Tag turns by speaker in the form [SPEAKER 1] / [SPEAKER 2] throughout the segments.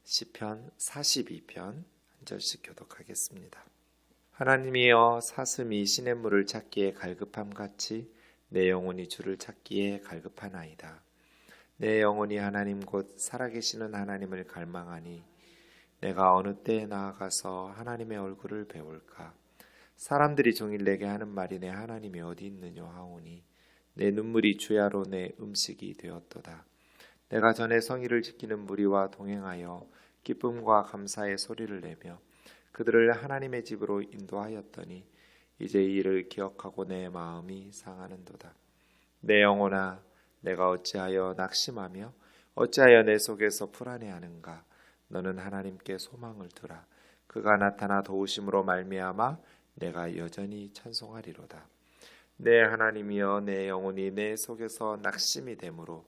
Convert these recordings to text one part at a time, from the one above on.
[SPEAKER 1] 시편 42편 한 절씩 교독하겠습니다. 하나님이여, 사슴이 시냇물을 찾기에 갈급함같이 내 영혼이 주를 찾기에 갈급하나이다. 내 영혼이 하나님 곧 살아계시는 하나님을 갈망하니 내가 어느 때에 나아가서 하나님의 얼굴을 배울까. 사람들이 종일 내게 하는 말이 내 하나님이 어디 있느냐 하오니 내 눈물이 주야로 내 음식이 되었도다. 내가 전에 성의를 지키는 무리와 동행하여 기쁨과 감사의 소리를 내며 그들을 하나님의 집으로 인도하였더니 이제 이 일을 기억하고 내 마음이 상하는도다. 내 영혼아, 내가 어찌하여 낙심하며 어찌하여 내 속에서 불안해하는가. 너는 하나님께 소망을 두라. 그가 나타나 도우심으로 말미암아 내가 여전히 찬송하리로다. 내 하나님이여, 내 영혼이 내 속에서 낙심이 되므로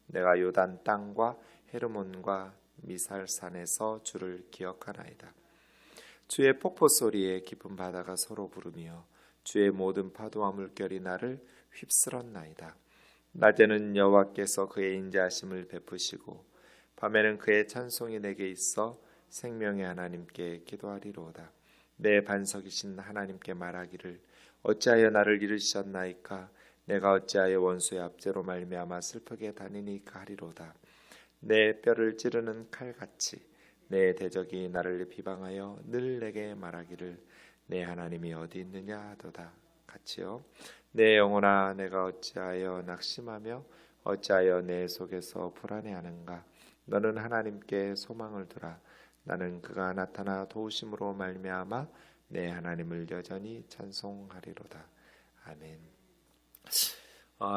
[SPEAKER 1] 내가 요단 땅과 헤르몬과 미살산에서 주를 기억하나이다. 주의 폭포 소리에 깊은 바다가 서로 부르며 주의 모든 파도와 물결이 나를 휩쓸었나이다. 낮에는 여호와께서 그의 인자하심을 베푸시고 밤에는 그의 찬송이 내게 있어 생명의 하나님께 기도하리로다. 내 반석이신 하나님께 말하기를 어찌하여 나를 이르셨나이까. 내가 어찌하여 원수의 압제로 말미암아 슬프게 다니니까 하리로다. 내 뼈를 찌르는 칼같이 내 대적이 나를 비방하여 늘 내게 말하기를 내 하나님이 어디 있느냐 하도다. 같이요. 내 영혼아, 내가 어찌하여 낙심하며 어찌하여 내 속에서 불안해하는가. 너는 하나님께 소망을 두라. 나는 그가 나타나 도우심으로 말미암아 내 하나님을 여전히 찬송하리로다. 아멘.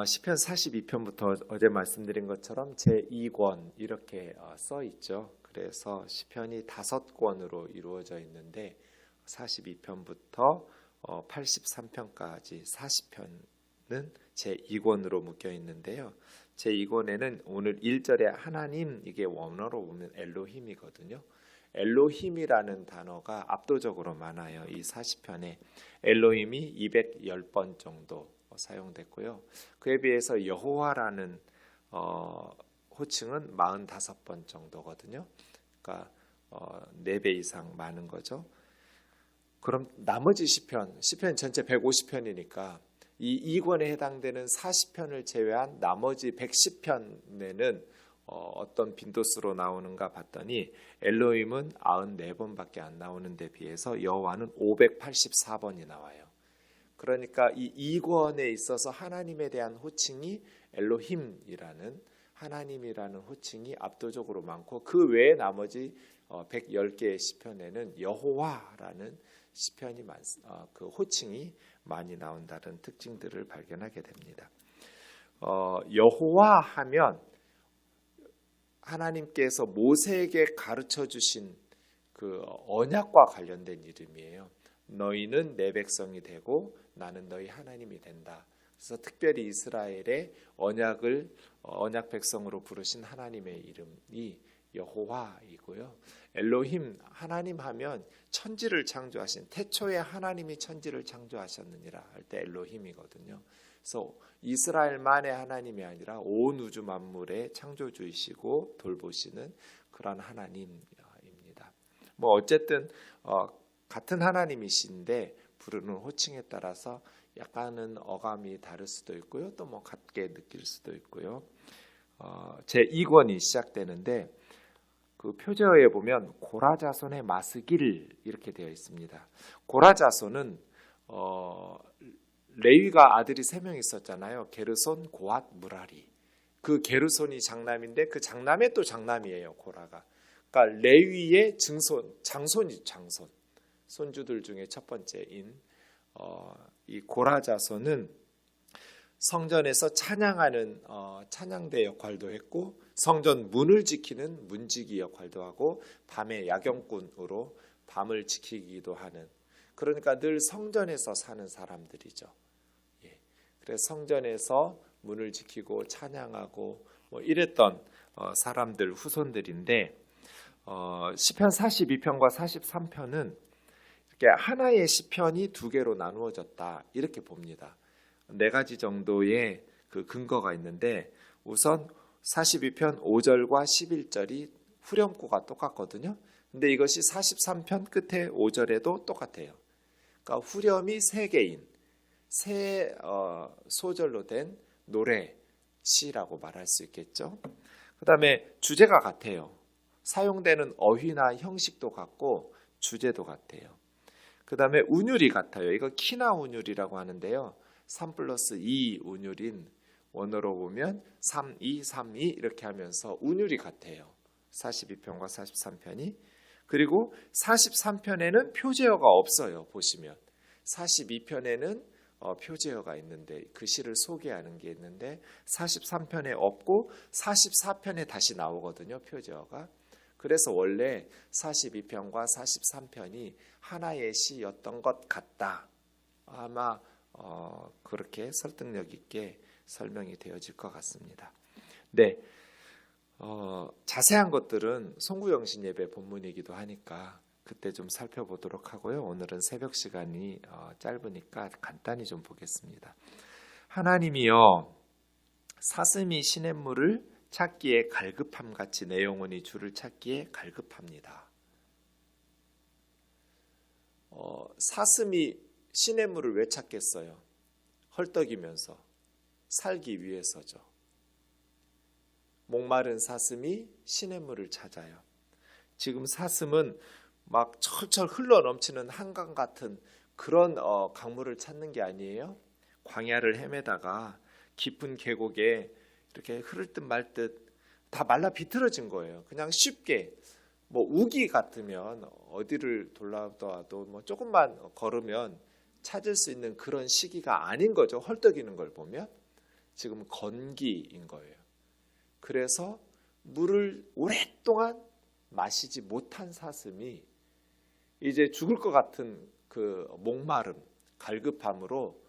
[SPEAKER 1] 시편 42편부터 어제 말씀드린 것처럼 제2권 이렇게 써 있죠. 그래서 시편이 5권으로 이루어져 있는데 42편부터 83편까지 40편은 제2권으로 묶여 있는데요. 제2권에는 오늘 1절에 하나님, 이게 원어로 보면 엘로힘이거든요. 엘로힘이라는 단어가 압도적으로 많아요. 이 40편에 엘로힘이 210번 정도 사용됐고요. 그에 비해서 여호와라는 호칭은 45번 정도거든요. 그러니까 4배 이상 많은 거죠. 그럼 나머지 시편 전체 150편이니까 이 2권에 해당되는 40편을 제외한 나머지 110편에는 어떤 빈도수로 나오는가 봤더니 엘로힘은 94번밖에 안 나오는 데 비해서 여호와는 584번이 나와요. 그러니까 이 2권에 있어서 하나님에 대한 호칭이 엘로힘이라는 하나님이라는 호칭이 압도적으로 많고 그 외에 나머지 110개의 시편에는 여호와라는 시편이 그 호칭이 많이 나온다는 특징들을 발견하게 됩니다. 여호와 하면 하나님께서 모세에게 가르쳐 주신 그 언약과 관련된 이름이에요. 너희는 내 백성이 되고 나는 너희 하나님이 된다. 그래서 특별히 이스라엘의 언약 백성으로 부르신 하나님의 이름이 여호와이고요. 엘로힘, 하나님 하면 천지를 창조하신, 태초에 하나님이 천지를 창조하셨느니라 할 때 엘로힘이거든요. 그래서 이스라엘만의 하나님이 아니라 온 우주 만물의 창조주이시고 돌보시는 그런 하나님입니다. 뭐 어쨌든 같은 하나님이신데 부르는 호칭에 따라서 약간은 어감이 다를 수도 있고요. 또 뭐 같게 느낄 수도 있고요. 제2권이 시작되는데 그 표제어에 보면 고라자손의 마스길 이렇게 되어 있습니다. 고라자손은 레위가 아들이 3명 있었잖아요. 게르손, 고앗, 무라리. 그 게르손이 장남인데 그 장남의 또 장남이에요. 고라가. 그러니까 레위의 장손이죠. 장손. 손주들 중에 첫 번째인 이 고라자손은 성전에서 찬양하는 찬양대 역할도 했고 성전 문을 지키는 문지기 역할도 하고 밤에 야경꾼으로 밤을 지키기도 하는, 그러니까 늘 성전에서 사는 사람들이죠. 그래서 성전에서 문을 지키고 찬양하고 뭐 이랬던 사람들 후손들인데 시편 42편과 43편은 이렇게 하나의 시편이 2개로 나누어졌다 이렇게 봅니다. 4가지 정도의 그 근거가 있는데 우선 42편 5절과 11절이 후렴구가 똑같거든요. 근데 이것이 43편 끝에 5절에도 똑같아요. 그러니까 후렴이 3개인 세 소절로 된 노래, 시라고 말할 수 있겠죠. 그 다음에 주제가 같아요. 사용되는 어휘나 형식도 같고 주제도 같아요. 그 다음에 운율이 같아요. 이거 키나 운율이라고 하는데요. 3 플러스 2 운율인 원어로 보면 3, 2, 3, 2 이렇게 하면서 운율이 같아요. 42편과 43편이. 그리고 43편에는 표제어가 없어요. 보시면 42편에는 표제어가 있는데 그 시를 소개하는 게 있는데 43편에 없고 44편에 다시 나오거든요. 표제어가. 그래서 원래 42편과 43편이 하나의 시였던 것 같다. 아마 그렇게 설득력 있게 설명이 되어질 것 같습니다. 네, 자세한 것들은 송구영신 예배 본문이기도 하니까 그때 좀 살펴보도록 하고요. 오늘은 새벽 시간이 짧으니까 간단히 좀 보겠습니다. 하나님이여 사슴이 시냇물을 찾기에 갈급함 같이 내 영혼이 주를 찾기에 갈급합니다. 사슴이 시냇물을 왜 찾겠어요? 헐떡이면서 살기 위해서죠. 목마른 사슴이 시냇물을 찾아요. 지금 사슴은 막 철철 흘러 넘치는 한강 같은 그런 강물을 찾는 게 아니에요. 광야를 헤매다가 깊은 계곡에 이렇게 흐를 듯 말 듯 다 말라 비틀어진 거예요. 그냥 쉽게 뭐 우기 같으면 어디를 돌아도 뭐 조금만 걸으면 찾을 수 있는 그런 시기가 아닌 거죠. 헐떡이는 걸 보면 지금 건기인 거예요. 그래서 물을 오랫동안 마시지 못한 사슴이 이제 죽을 것 같은 그 목마름, 갈급함으로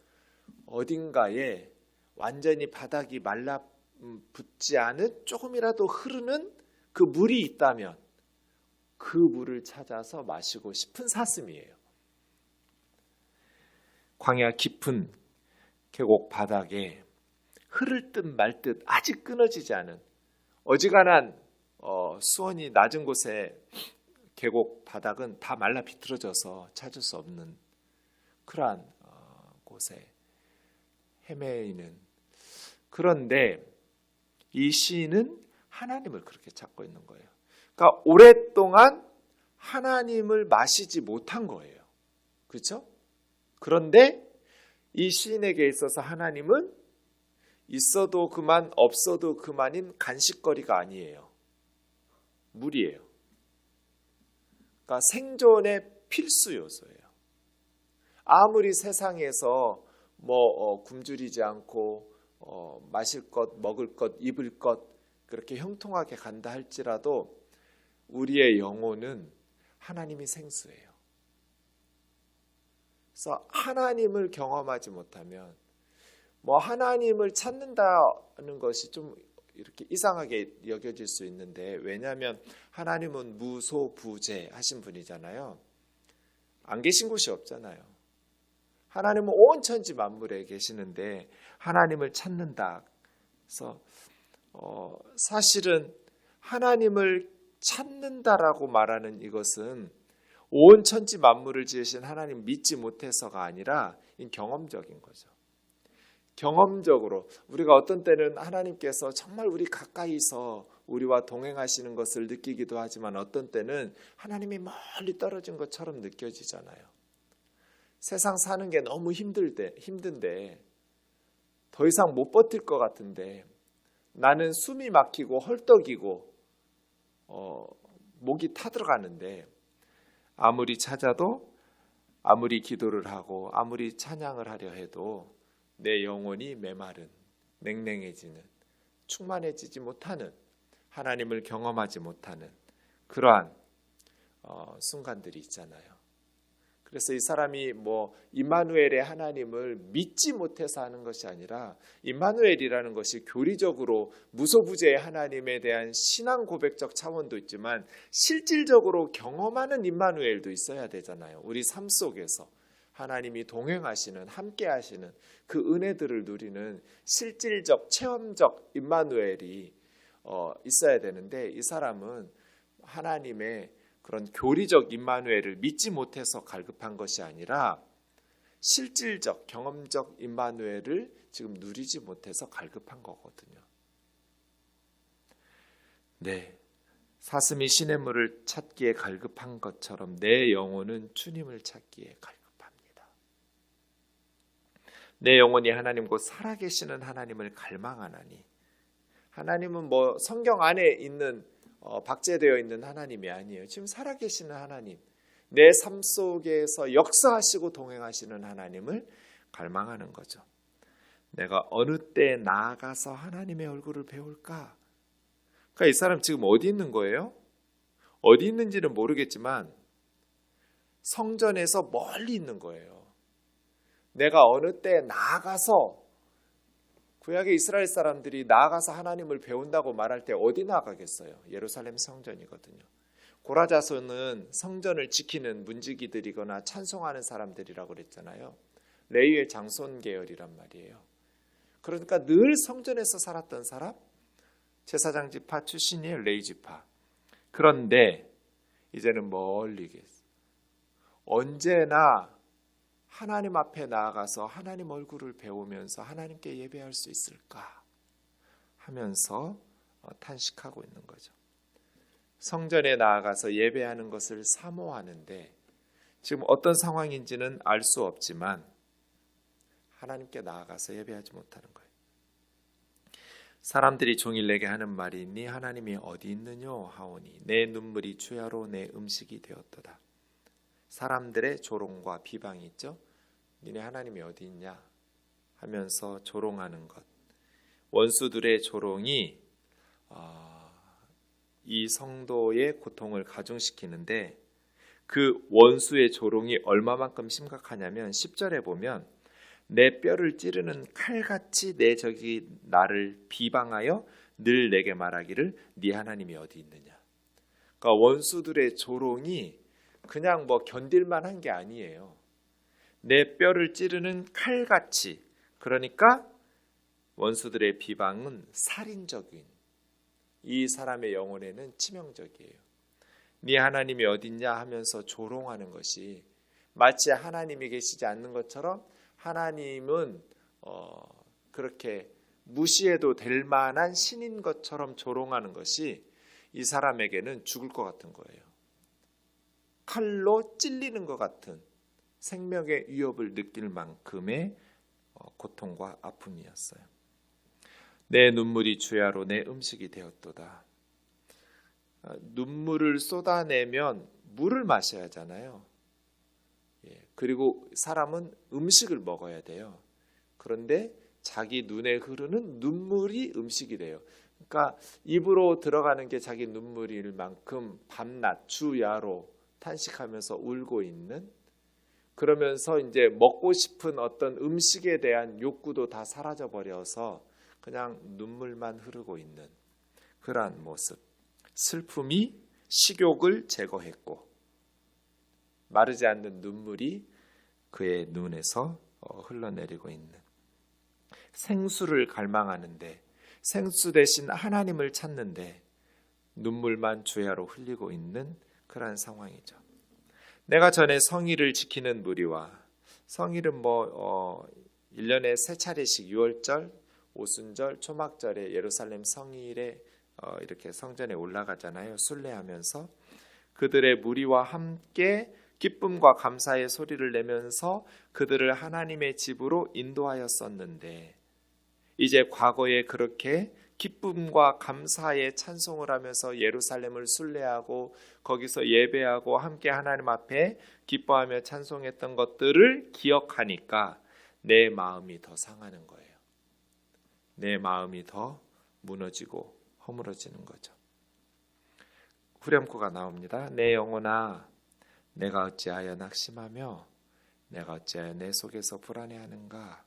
[SPEAKER 1] 어딘가에 완전히 바닥이 말라붙지 않은 조금이라도 흐르는 그 물이 있다면 그 물을 찾아서 마시고 싶은 사슴이에요. 광야 깊은 계곡 바닥에 흐를 듯 말 듯 아직 끊어지지 않은 어지간한 수온이 낮은 곳에 계곡 바닥은 다 말라 비틀어져서 찾을 수 없는 그러한 곳에 헤매이는. 그런데 이 시인은 하나님을 그렇게 찾고 있는 거예요. 그러니까 오랫동안 하나님을 마시지 못한 거예요. 그렇죠? 그런데 이 시인에게 있어서 하나님은 있어도 그만 없어도 그만인 간식거리가 아니에요. 물이에요. 그러니까 생존의 필수 요소예요. 아무리 세상에서 굶주리지 않고 마실 것, 먹을 것, 입을 것 그렇게 형통하게 간다 할지라도 우리의 영혼은 하나님이 생수예요. 그래서 하나님을 경험하지 못하면 하나님을 찾는다는 것이 좀 이렇게 이상하게 여겨질 수 있는데, 왜냐하면 하나님은 무소부재 하신 분이잖아요. 안 계신 곳이 없잖아요. 하나님은 온 천지 만물에 계시는데 하나님을 찾는다. 그래서 사실은 하나님을 찾는다라고 말하는 이것은 온 천지 만물을 지으신 하나님 믿지 못해서가 아니라 경험적인 거죠. 경험적으로 우리가 어떤 때는 하나님께서 정말 우리 가까이서 우리와 동행하시는 것을 느끼기도 하지만 어떤 때는 하나님이 멀리 떨어진 것처럼 느껴지잖아요. 세상 사는 게 너무 힘든데 더 이상 못 버틸 것 같은데 나는 숨이 막히고 헐떡이고 목이 타들어가는데 아무리 찾아도 아무리 기도를 하고 아무리 찬양을 하려 해도 내 영혼이 메마른, 냉랭해지는, 충만해지지 못하는, 하나님을 경험하지 못하는 그러한 순간들이 있잖아요. 그래서 이 사람이 임마누엘의 하나님을 믿지 못해서 하는 것이 아니라 임마누엘이라는 것이 교리적으로 무소부재의 하나님에 대한 신앙 고백적 차원도 있지만 실질적으로 경험하는 임마누엘도 있어야 되잖아요. 우리 삶 속에서 하나님이 동행하시는, 함께 하시는 그 은혜들을 누리는 실질적, 체험적 임마누엘이 있어야 되는데 이 사람은 하나님의 그런 교리적 임마누엘을 믿지 못해서 갈급한 것이 아니라 실질적 경험적 임마누엘을 지금 누리지 못해서 갈급한 거거든요. 네, 사슴이 시냇물을 찾기에 갈급한 것처럼 내 영혼은 주님을 찾기에 갈급합니다. 내 영혼이 하나님 곧 살아계시는 하나님을 갈망하나니, 하나님은 뭐 성경 안에 있는 박제되어 있는 하나님이 아니에요. 지금 살아계시는 하나님, 내 삶 속에서 역사하시고 동행하시는 하나님을 갈망하는 거죠. 내가 어느 때 나아가서 하나님의 얼굴을 배울까? 그러니까 이 사람 지금 어디 있는 거예요? 어디 있는지는 모르겠지만 성전에서 멀리 있는 거예요. 내가 어느 때 나아가서, 구약의 이스라엘 사람들이 나아가서 하나님을 배운다고 말할 때 어디 나아가겠어요? 예루살렘 성전이거든요. 고라자손은 성전을 지키는 문지기들이거나 찬송하는 사람들이라고 그랬잖아요. 레위의 장손 계열이란 말이에요. 그러니까 늘 성전에서 살았던 사람, 제사장 지파 출신이에요. 레위 지파. 그런데 이제는 멀리 계세요. 언제나 하나님 앞에 나아가서 하나님 얼굴을 배우면서 하나님께 예배할 수 있을까 하면서 탄식하고 있는 거죠. 성전에 나아가서 예배하는 것을 사모하는데 지금 어떤 상황인지는 알 수 없지만 하나님께 나아가서 예배하지 못하는 거예요. 사람들이 종일 내게 하는 말이 있니? 하나님이 어디 있느뇨 하오니 내 눈물이 주야로 내 음식이 되었도다. 사람들의 조롱과 비방이 있죠. 니네 하나님이 어디 있냐 하면서 조롱하는 것. 원수들의 조롱이 이 성도의 고통을 가중시키는데, 그 원수의 조롱이 얼마만큼 심각하냐면 10절에 보면 내 뼈를 찌르는 칼같이 내 적이 나를 비방하여 늘 내게 말하기를 네 하나님이 어디 있느냐. 그러니까 원수들의 조롱이 그냥 뭐 견딜만 한 게 아니에요. 내 뼈를 찌르는 칼같이, 그러니까 원수들의 비방은 살인적인, 이 사람의 영혼에는 치명적이에요. 네 하나님이 어딨냐 하면서 조롱하는 것이 마치 하나님이 계시지 않는 것처럼 하나님은 그렇게 무시해도 될 만한 신인 것처럼 조롱하는 것이 이 사람에게는 죽을 것 같은 거예요. 칼로 찔리는 것 같은 생명의 위협을 느낄 만큼의 고통과 아픔이었어요. 내 눈물이 주야로 내 음식이 되었도다. 눈물을 쏟아내면 물을 마셔야 하잖아요. 그리고 사람은 음식을 먹어야 돼요. 그런데 자기 눈에 흐르는 눈물이 음식이 돼요. 그러니까 입으로 들어가는 게 자기 눈물일 만큼 밤낮 주야로 탄식하면서 울고 있는, 그러면서 이제 먹고 싶은 어떤 음식에 대한 욕구도 다 사라져 버려서 그냥 눈물만 흐르고 있는 그러한 모습. 슬픔이 식욕을 제거했고 마르지 않는 눈물이 그의 눈에서 흘러내리고 있는, 생수를 갈망하는데 생수 대신 하나님을 찾는데 눈물만 주야로 흘리고 있는 그러한 상황이죠. 내가 전에 성일을 지키는 무리와, 성일은 1년에 3차례씩 6월절, 오순절, 초막절에 예루살렘 성일에 이렇게 성전에 올라가잖아요. 순례하면서 그들의 무리와 함께 기쁨과 감사의 소리를 내면서 그들을 하나님의 집으로 인도하였었는데, 이제 과거에 그렇게 기쁨과 감사의 찬송을 하면서 예루살렘을 순례하고 거기서 예배하고 함께 하나님 앞에 기뻐하며 찬송했던 것들을 기억하니까 내 마음이 더 상하는 거예요. 내 마음이 더 무너지고 허물어지는 거죠. 후렴구가 나옵니다. 내 영혼아, 내가 어찌하여 낙심하며 내가 어찌하여 내 속에서 불안해하는가.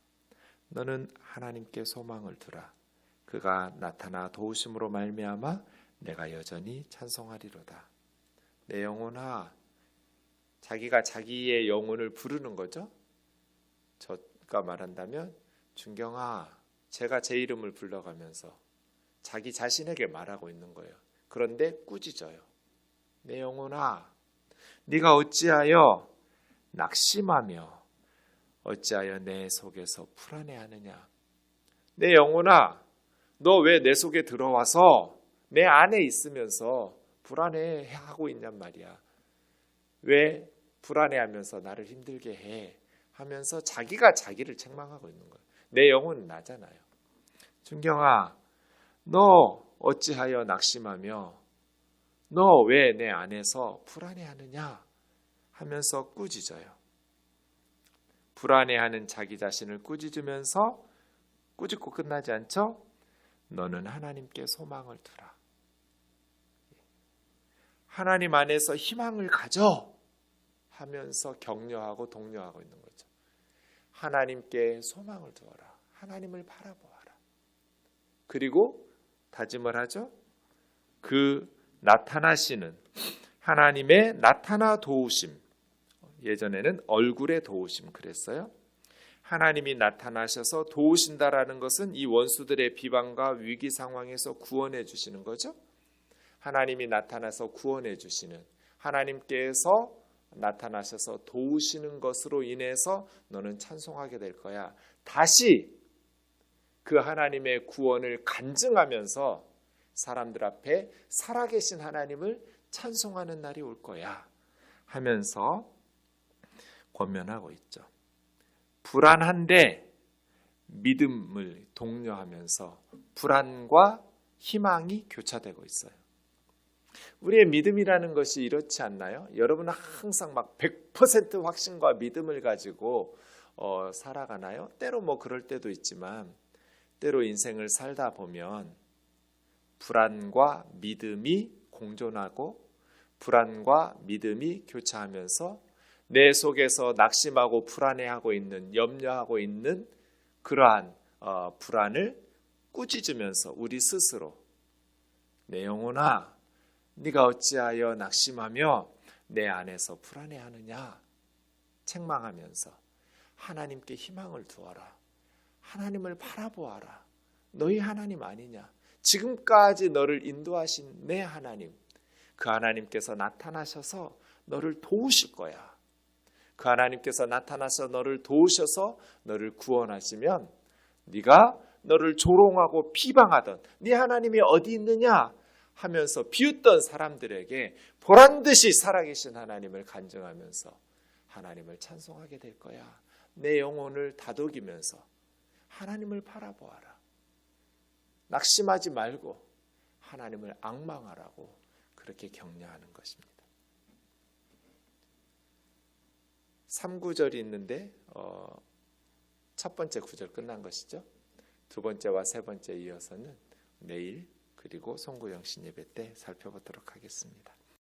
[SPEAKER 1] 너는 하나님께 소망을 두라. 그가 나타나 도우심으로 말미암아 내가 여전히 찬송하리로다. 내 영혼아, 자기가 자기의 영혼을 부르는 거죠. 저가 말한다면 준경아, 제가 제 이름을 불러가면서 자기 자신에게 말하고 있는 거예요. 그런데 꾸짖어요. 내 영혼아, 네가 어찌하여 낙심하며 어찌하여 내 속에서 불안해하느냐. 내 영혼아, 너 왜 내 속에 들어와서 내 안에 있으면서 불안해하고 있냔 말이야. 왜 불안해하면서 나를 힘들게 해 하면서 자기가 자기를 책망하고 있는 거야. 내 영혼은 나잖아요. 준경아, 너 어찌하여 낙심하며 너 왜 내 안에서 불안해하느냐 하면서 꾸짖어요. 불안해하는 자기 자신을 꾸짖으면서 꾸짖고 끝나지 않죠? 너는 하나님께 소망을 두라. 하나님 안에서 희망을 가져 하면서 격려하고 독려하고 있는 거죠. 하나님께 소망을 두어라. 하나님을 바라보아라. 그리고 다짐을 하죠. 그 나타나시는 하나님의 나타나 도우심, 예전에는 얼굴의 도우심 그랬어요. 하나님이 나타나셔서 도우신다라는 것은 이 원수들의 비방과 위기 상황에서 구원해 주시는 거죠. 하나님이 나타나서 구원해 주시는, 하나님께서 나타나셔서 도우시는 것으로 인해서 너는 찬송하게 될 거야. 다시 그 하나님의 구원을 간증하면서 사람들 앞에 살아계신 하나님을 찬송하는 날이 올 거야 하면서 권면하고 있죠. 불안한데 믿음을 독려하면서 불안과 희망이 교차되고 있어요. 우리의 믿음이라는 것이 이렇지 않나요? 여러분은 항상 막 100% 확신과 믿음을 가지고 살아가나요? 때로 뭐 그럴 때도 있지만 때로 인생을 살다 보면 불안과 믿음이 공존하고 불안과 믿음이 교차하면서 내 속에서 낙심하고 불안해하고 있는, 염려하고 있는 그러한 불안을 꾸짖으면서 우리 스스로 내 영혼아, 네가 어찌하여 낙심하며 내 안에서 불안해하느냐 책망하면서 하나님께 희망을 두어라. 하나님을 바라보아라. 너희 하나님 아니냐. 지금까지 너를 인도하신 내 하나님, 그 하나님께서 나타나셔서 너를 도우실 거야. 그 하나님께서 나타나서 너를 도우셔서 너를 구원하시면 네가 너를 조롱하고 비방하던 네 하나님이 어디 있느냐 하면서 비웃던 사람들에게 보란듯이 살아계신 하나님을 간증하면서 하나님을 찬송하게 될 거야. 내 영혼을 다독이면서 하나님을 바라보아라. 낙심하지 말고 하나님을 앙망하라고 그렇게 격려하는 것입니다. 3구절이 있는데 첫 번째 구절 끝난 것이죠. 두 번째와 세 번째 이어서는 내일 그리고 송구영 신예배 때 살펴보도록 하겠습니다.